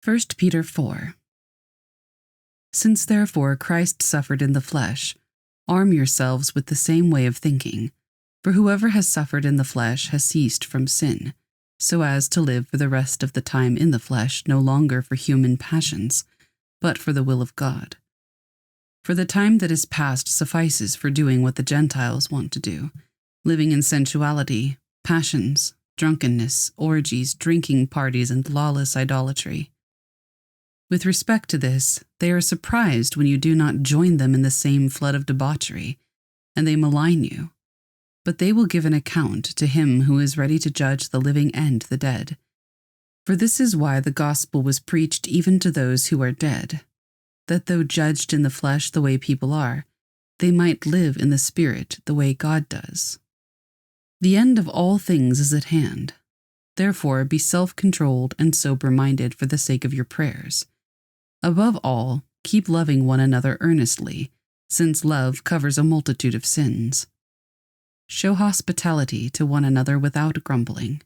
1 Peter 4. Since therefore Christ suffered in the flesh, arm yourselves with the same way of thinking. For whoever has suffered in the flesh has ceased from sin, so as to live for the rest of the time in the flesh no longer for human passions, but for the will of God. For the time that is past suffices for doing what the Gentiles want to do, living in sensuality, passions, drunkenness, orgies, drinking parties, and lawless idolatry. With respect to this, they are surprised when you do not join them in the same flood of debauchery, and they malign you. But they will give an account to him who is ready to judge the living and the dead. For this is why the gospel was preached even to those who are dead, that though judged in the flesh the way people are, they might live in the spirit the way God does. The end of all things is at hand. Therefore be self-controlled and sober-minded for the sake of your prayers. Above all, keep loving one another earnestly, since love covers a multitude of sins. Show hospitality to one another without grumbling.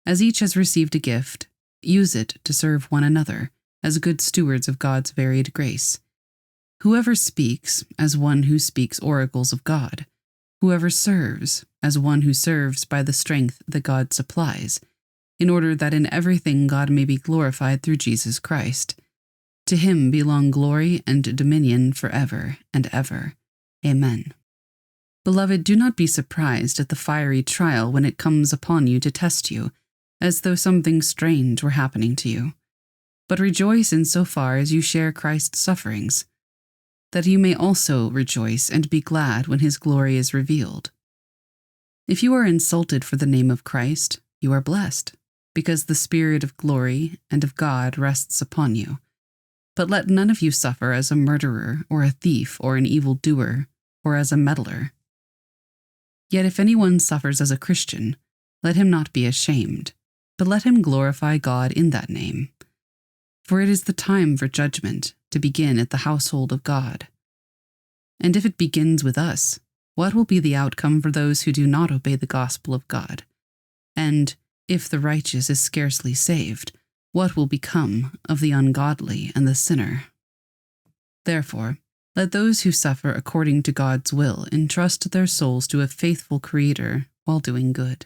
As each has received a gift, use it to serve one another, as good stewards of God's varied grace. Whoever speaks, as one who speaks oracles of God. Whoever serves, as one who serves by the strength that God supplies, in order that in everything God may be glorified through Jesus Christ. To him belong glory and dominion forever and ever. Amen. Beloved, do not be surprised at the fiery trial when it comes upon you to test you, as though something strange were happening to you. But rejoice in so far as you share Christ's sufferings, that you may also rejoice and be glad when his glory is revealed. If you are insulted for the name of Christ, you are blessed, because the Spirit of glory and of God rests upon you. But let none of you suffer as a murderer, or a thief, or an evildoer, or as a meddler. Yet if anyone suffers as a Christian, let him not be ashamed, but let him glorify God in that name. For it is the time for judgment to begin at the household of God. And if it begins with us, what will be the outcome for those who do not obey the gospel of God? And if the righteous is scarcely saved, what will become of the ungodly and the sinner? Therefore, let those who suffer according to God's will entrust their souls to a faithful Creator while doing good.